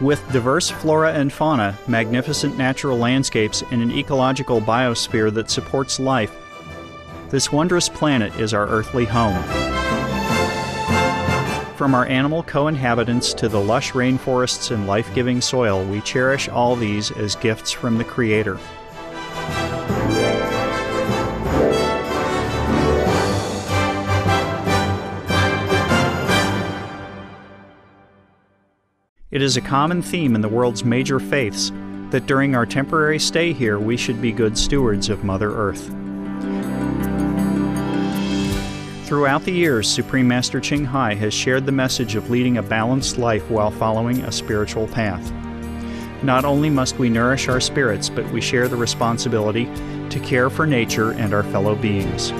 With diverse flora and fauna, magnificent natural landscapes, and an ecological biosphere that supports life, this wondrous planet is our earthly home. From our animal co-inhabitants to the lush rainforests and life-giving soil, we cherish all these as gifts from the Creator. It is a common theme in the world's major faiths that during our temporary stay here we should be good stewards of Mother Earth. Throughout the years, Supreme Master Ching Hai has shared the message of leading a balanced life while following a spiritual path. Not only must we nourish our spirits, but we share the responsibility to care for nature and our fellow beings.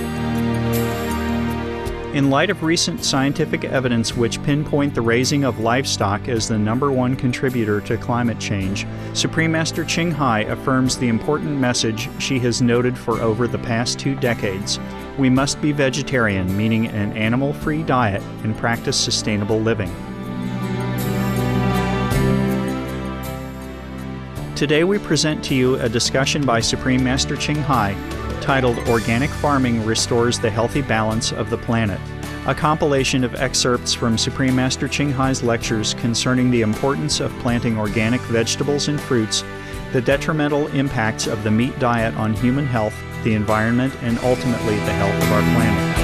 In light of recent scientific evidence which pinpoint the raising of livestock as the #1 contributor to climate change, Supreme Master Ching Hai affirms the important message she has noted for over the past 2 decades. We must be vegetarian, meaning an animal-free diet, and practice sustainable living. Today we present to you a discussion by Supreme Master Ching Hai titled Organic Farming Restores the Healthy Balance of the Planet, a compilation of excerpts from Supreme Master Ching Hai's lectures concerning the importance of planting organic vegetables and fruits, the detrimental impacts of the meat diet on human health, the environment, and ultimately the health of our planet.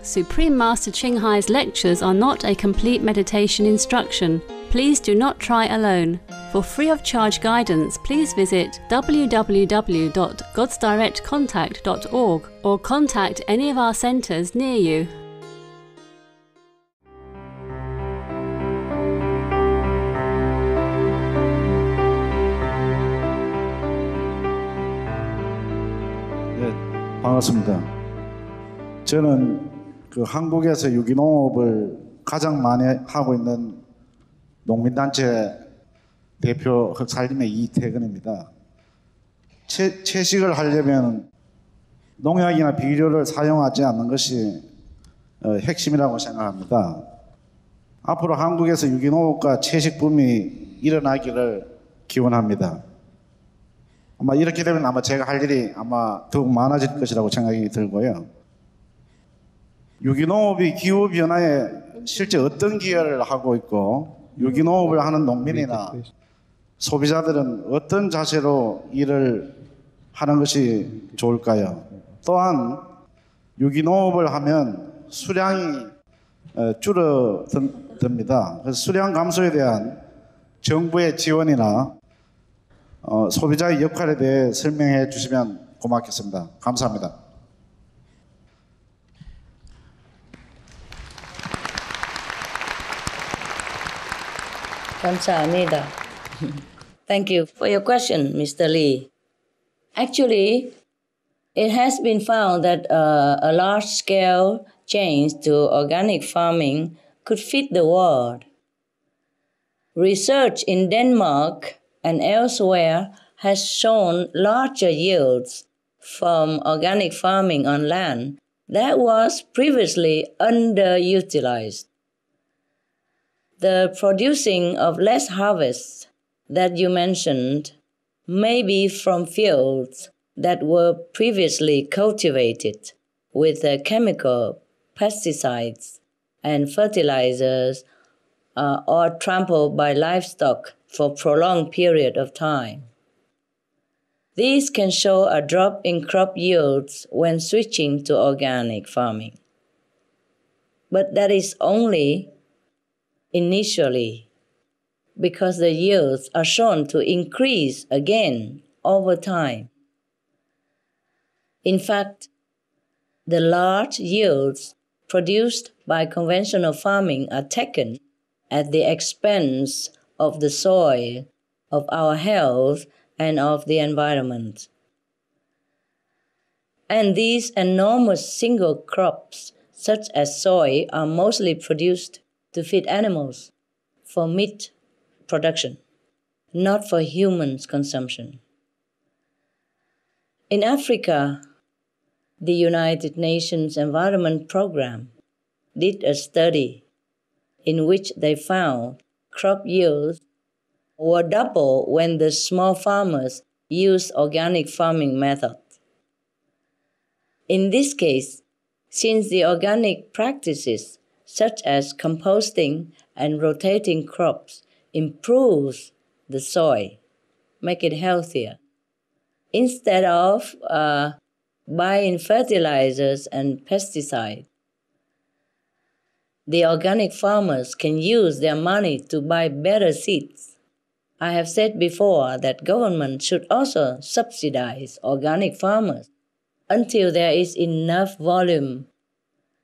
Supreme Master Ching Hai's lectures are not a complete meditation instruction. Please do not try alone. For free of charge guidance, please visit www.godsdirectcontact.org or contact any of our centers near you. 네, 반갑습니다. 저는 한국에서 유기농업을 가장 많이 하고 있는 농민단체 대표 흑살림의 이태근입니다. 채식을 하려면 농약이나 비료를 사용하지 않는 것이 핵심이라고 생각합니다. 앞으로 한국에서 유기농업과 채식 붐이 일어나기를 기원합니다. 아마 이렇게 되면 아마 제가 할 일이 아마 더욱 많아질 것이라고 생각이 들고요. 유기농업이 기후변화에 실제 어떤 기여를 하고 있고 유기농업을 하는 농민이나 소비자들은 어떤 자세로 일을 하는 것이 좋을까요? 또한 유기농업을 하면 수량이 줄어듭니다. 그래서 수량 감소에 대한 정부의 지원이나 소비자의 역할에 대해 설명해 주시면 고맙겠습니다. 감사합니다. Kamsahamnida. Thank you for your question, Mr. Lee. Actually, it has been found that a large-scale change to organic farming could feed the world. Research in Denmark and elsewhere has shown larger yields from organic farming on land that was previously underutilized. The producing of less harvests that you mentioned may be from fields that were previously cultivated with chemical pesticides and fertilizers or trampled by livestock for a prolonged period of time. These can show a drop in crop yields when switching to organic farming. But that is only initially, because the yields are shown to increase again over time. In fact, the large yields produced by conventional farming are taken at the expense of the soil, of our health, and of the environment. And these enormous single crops, such as soy, are mostly produced to feed animals for meat production, not for humans' consumption. In Africa, the United Nations Environment Program did a study in which they found crop yields were double when the small farmers used organic farming methods. In this case, since the organic practices such as composting and rotating crops improves the soil, make it healthier, instead of buying fertilizers and pesticides, the organic farmers can use their money to buy better seeds. I have said before that government should also subsidize organic farmers until there is enough volume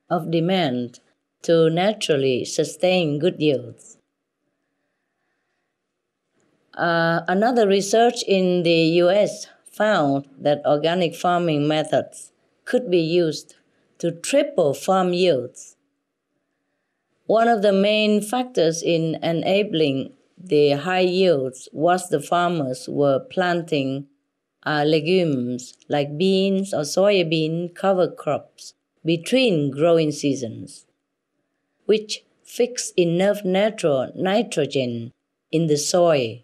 of demand to naturally sustain good yields. Another research in the US found that organic farming methods could be used to triple farm yields. One of the main factors in enabling the high yields was the farmers were planting legumes like beans or soybean cover crops between growing seasons, which fix enough natural nitrogen in the soil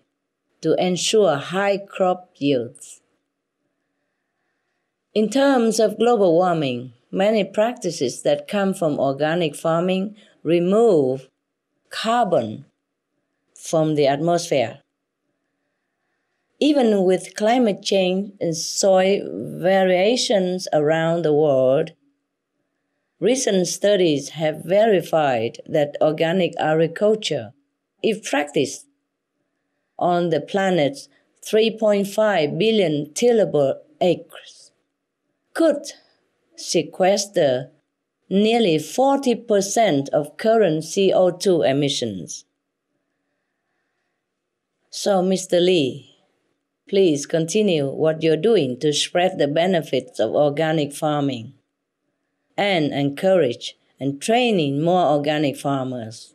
to ensure high crop yields. In terms of global warming, many practices that come from organic farming remove carbon from the atmosphere. Even with climate change and soil variations around the world, recent studies have verified that organic agriculture, if practiced on the planet's 3.5 billion tillable acres, could sequester nearly 40% of current CO2 emissions. So, Mr. Lee, please continue what you're doing to spread the benefits of organic farming and encourage and training more organic farmers.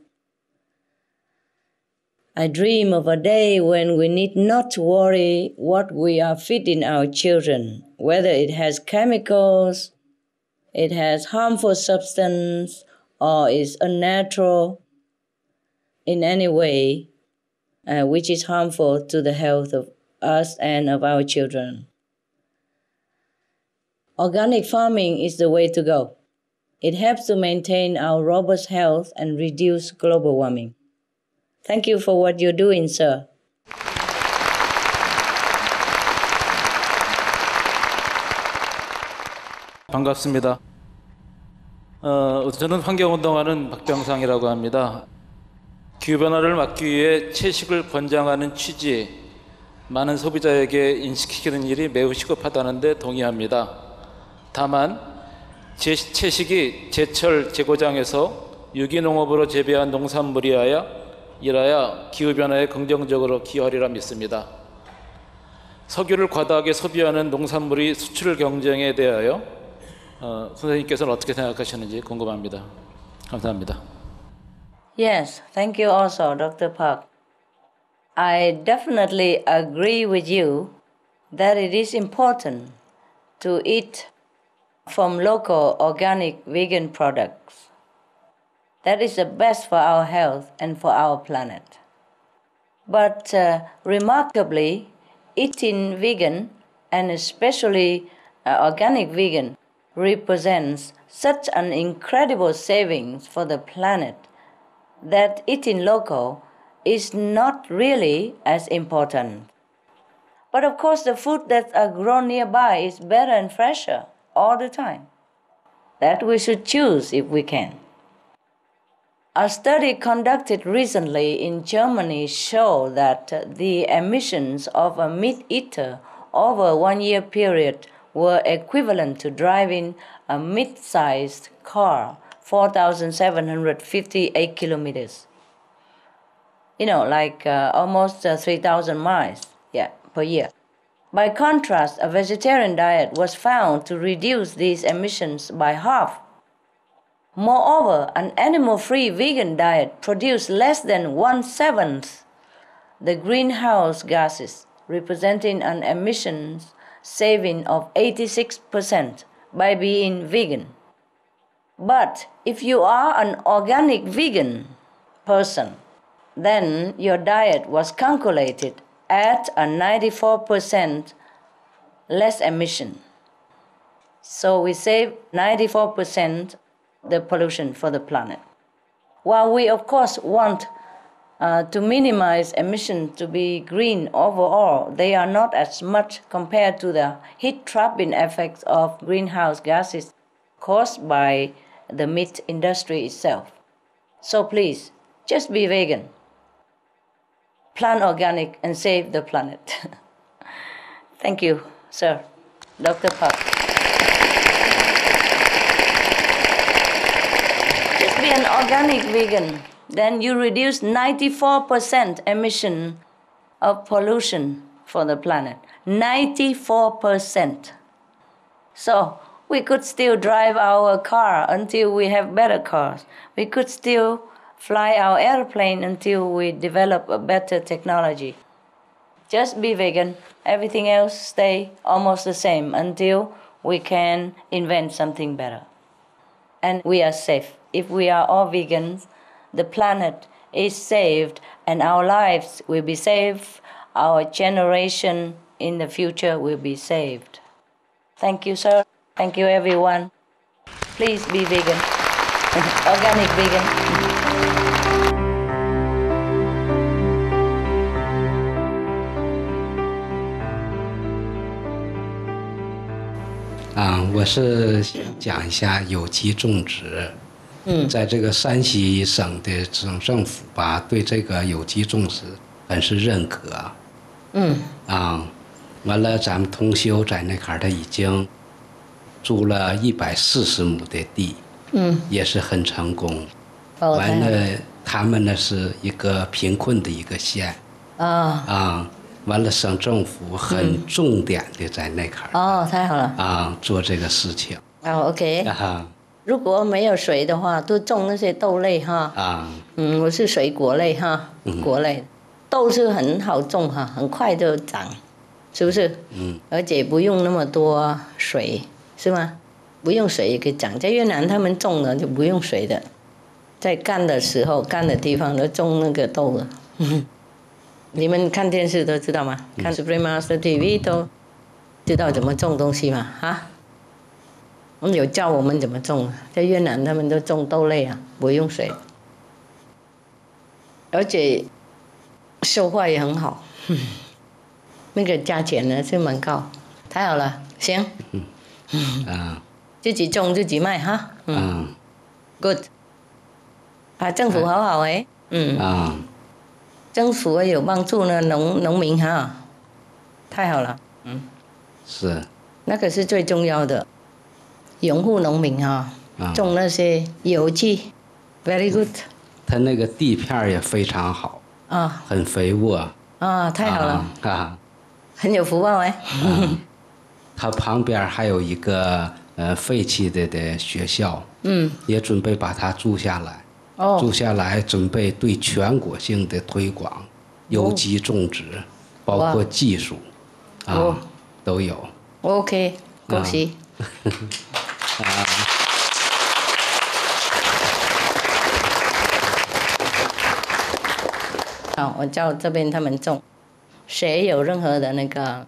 I dream of a day when we need not to worry what we are feeding our children, whether it has chemicals, it has harmful substance, or is unnatural in any way, which is harmful to the health of us and of our children. Organic farming is the way to go. It helps to maintain our robust health and reduce global warming. Thank you for what you're doing, sir. 반갑습니다. 저는 환경운동하는 박병상이라고 합니다. 기후변화를 막기 위해 채식을 권장하는 취지에 많은 소비자에게 인식시키는 일이 매우 시급하다는 데 동의합니다. 다만 채식이 제철 제고장에서 유기농업으로 재배한 농산물이어야 기후변화에 긍정적으로 기여하리라 믿습니다. 석유를 과다하게 소비하는 농산물이 수출 경쟁에 대하여 선생님께서는 어떻게 생각하시는지 궁금합니다. 감사합니다. Yes, thank you also, Dr. Park. I definitely agree with you that it is important to eat from local organic vegan products. That is the best for our health and for our planet. But remarkably, eating vegan, and especially organic vegan, represents such an incredible savings for the planet that eating local is not really as important. But of course, the food that are grown nearby is better and fresher all the time. That we should choose if we can. A study conducted recently in Germany showed that the emissions of a meat eater over a 1-year period were equivalent to driving a mid-sized car 4,758 kilometers. Almost 3,000 miles per year. By contrast, a vegetarian diet was found to reduce these emissions by half. Moreover, an animal-free vegan diet produced less than 1/7 the greenhouse gases, representing an emissions saving of 86% by being vegan. But if you are an organic vegan person, then your diet was calculated at a 94% less emission. So we save 94% the pollution for the planet. While we of course want to minimize emissions to be green overall, they are not as much compared to the heat trapping effects of greenhouse gases caused by the meat industry itself. So please, just be vegan, plant organic, and save the planet. Thank you, sir. Dr. Park. Just be an organic vegan. Then you reduce 94% emission of pollution for the planet. 94%. So we could still drive our car until we have better cars. We could still fly our airplane until we develop a better technology. Just be vegan. Everything else stay almost the same until we can invent something better. And we are safe. If we are all vegans, the planet is saved and our lives will be saved. Our generation in the future will be saved. Thank you, sir. Thank you, everyone. Please be vegan. Organic vegan. 我是想讲一下有机种植。在这个山西省的省政府吧，对这个有机种植很是认可。完了，咱们同修在那块儿，他已经租了140亩的地，也是很成功。完了，他们呢是一个贫困的一个县，完了，省政府很重点的在那块儿，太好了，做这个事情。OK。如果没有水的话，都种那些豆类哈。我是水果类哈，果类，豆是很好种哈，很快就长，是不是？而且不用那么多水，是吗？不用水也可以长。在越南他们种的就不用水的，在干的时候，干的地方都种那个豆了。你们看电视都知道吗？看 Supreme Master TV 都知道怎么种东西嘛，有教我们怎么种，在越南他们都种豆类啊，不用水，而且收获也很好，那个价钱呢是蛮高，太好了，行，自己种自己卖哈，good， 政府好好政府有帮助呢，农民哈，太好了，是，那个是最重要的。拥护农民种那些有机 ，very good。他那个地片也非常好很肥沃太好了很有福报他旁边还有一个废弃的学校，也准备把它租下来，租下来准备对全国性的推广有机种植，包括技术都有。OK， 恭喜。好，我叫这边他们种，谁有任何的那个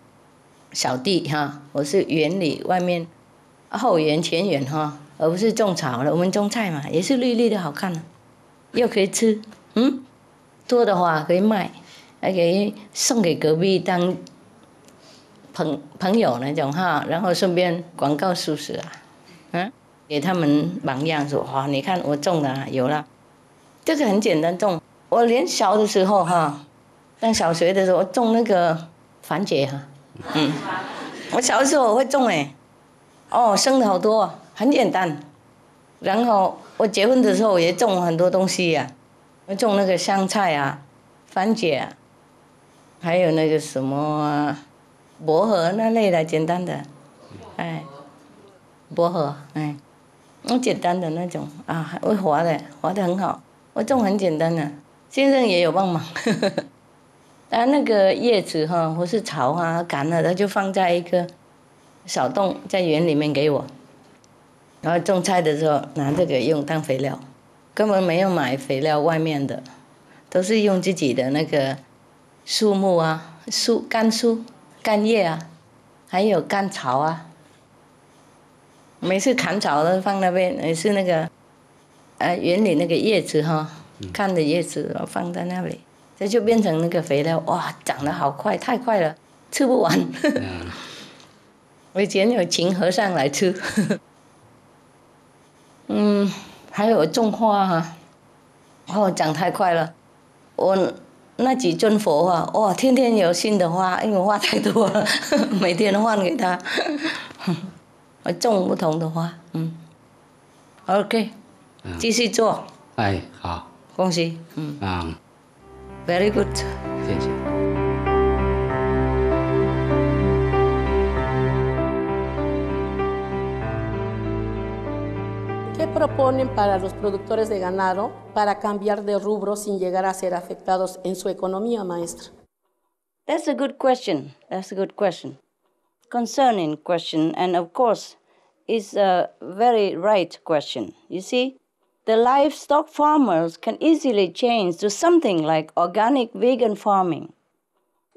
小地我是园里外面后园前园而不是种草了，我们种菜嘛，也是绿绿的好看又可以吃，多的话可以卖，还可以送给隔壁当朋友那种然后顺便广告叔叔给他们榜样说你看我种的有了，这个很简单种。我连小的时候上小学的时候我种那个番茄我小的时候我会种生的好多很简单。然后我结婚的时候也种很多东西我种那个香菜番茄还有那个什么薄荷那类的简单的薄荷简单的那种会滑的很好，我种很简单的，先生也有帮忙那个叶子或是草干了，它就放在一个小洞在园里面给我，然后种菜的时候拿这个用当肥料，根本没有买肥料外面的，都是用自己的那个树木啊、干树、干叶啊，还有干草啊。每次砍草都放那边，也是那个园里那个叶子哈，看的叶子放在那里，这就变成那个肥料。哇，长得好快，太快了，吃不完。我以前有请和尚来吃。还有种花哈，长太快了。我那几尊佛啊，哇，天天有新的花，因为花太多了，每天换给他。我种不同的花，OK， 继续做。哎，好，恭喜，Very good， 谢谢。¿Qué proponen para los productores de ganado para cambiar de rubro sin llegar a ser afectados en su economía, maestra? That's a good question. That's a good question. Concerning question, and of course, it's a very right question. You see, the livestock farmers can easily change to something like organic vegan farming,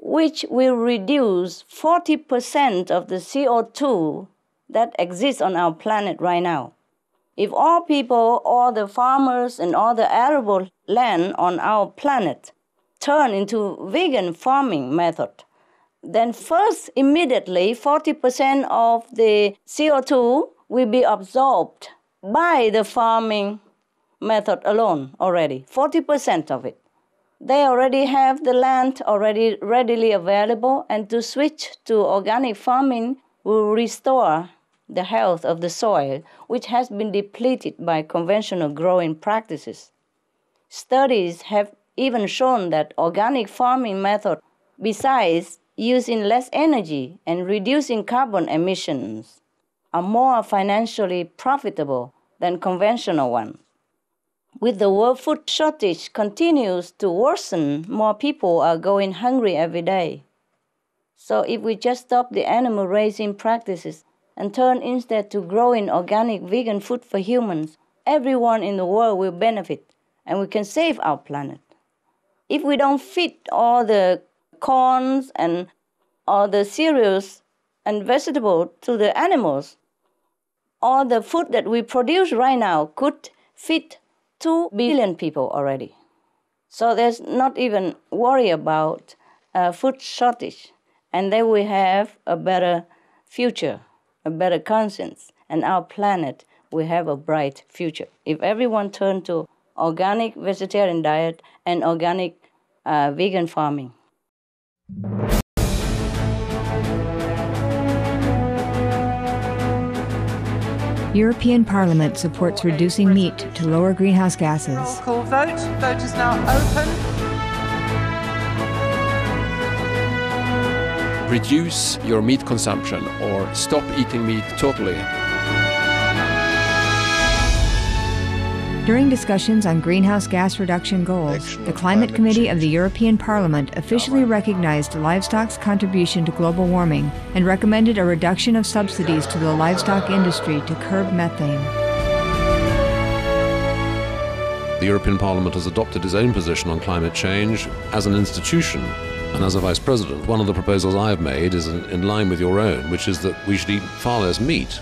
which will reduce 40% of the CO2 that exists on our planet right now. If all people, all the farmers, and all the arable land on our planet turn into vegan farming method, then first, immediately, 40% of the CO2 will be absorbed by the farming method alone already, 40% of it. They already have the land already readily available, and to switch to organic farming will restore the health of the soil, which has been depleted by conventional growing practices. Studies have even shown that organic farming method, besides using less energy and reducing carbon emissions, are more financially profitable than conventional ones. With the world food shortage continues to worsen, more people are going hungry every day. So if we just stop the animal raising practices and turn instead to growing organic vegan food for humans, everyone in the world will benefit, and we can save our planet. If we don't feed all the corns and all the cereals and vegetables to the animals, all the food that we produce right now could feed 2 billion people already. So there's not even worry about food shortage, and then we have a better future, a better conscience, and our planet will have a bright future. If everyone turned to organic vegetarian diet and organic vegan farming. European Parliament supports reducing meat to lower greenhouse gases. Roll call vote. Vote is now open. Reduce your meat consumption or stop eating meat totally. During discussions on greenhouse gas reduction goals, the Climate Committee of the European Parliament officially recognized livestock's contribution to global warming and recommended a reduction of subsidies to the livestock industry to curb methane. The European Parliament has adopted its own position on climate change as an institution. And as a Vice President, one of the proposals I have made is in line with your own, which is that we should eat far less meat,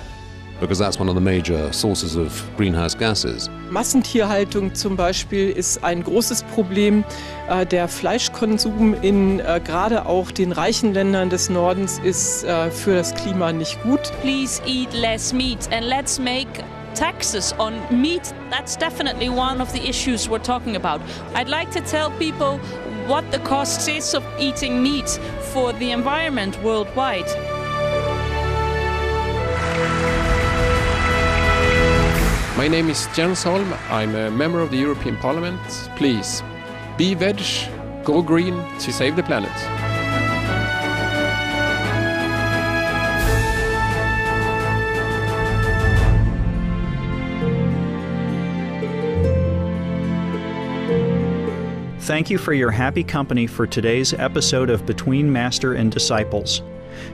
because that's one of the major sources of greenhouse gases. Massentierhaltung zum Beispiel ist ein großes Problem. Der Fleischkonsum in gerade auch den reichen Ländern des Nordens ist für das Klima nicht gut. Please eat less meat and let's make taxes on meat. That's definitely one of the issues we're talking about. I'd like to tell people what the cost is of eating meat for the environment worldwide. My name is Jens Holm. I'm a member of the European Parliament. Please, be veg, go green to save the planet. Thank you for your happy company for today's episode of Between Master and Disciples.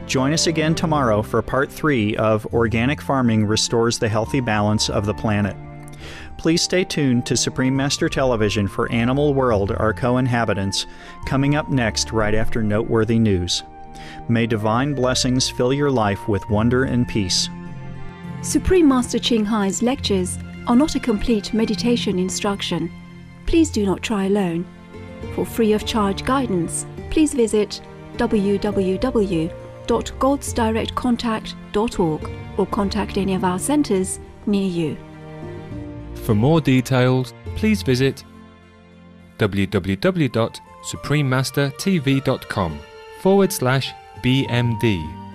Join us again tomorrow for Part 3 of Organic Farming Restores the Healthy Balance of the Planet. Please stay tuned to Supreme Master Television for Animal World, Our Co-Inhabitants, coming up next right after noteworthy news. May divine blessings fill your life with wonder and peace. Supreme Master Ching Hai's lectures are not a complete meditation instruction. Please do not try alone. For free of charge guidance, please visit www.godsdirectcontact.org or contact any of our centers near you. For more details, please visit www.suprememastertv.com/BMD.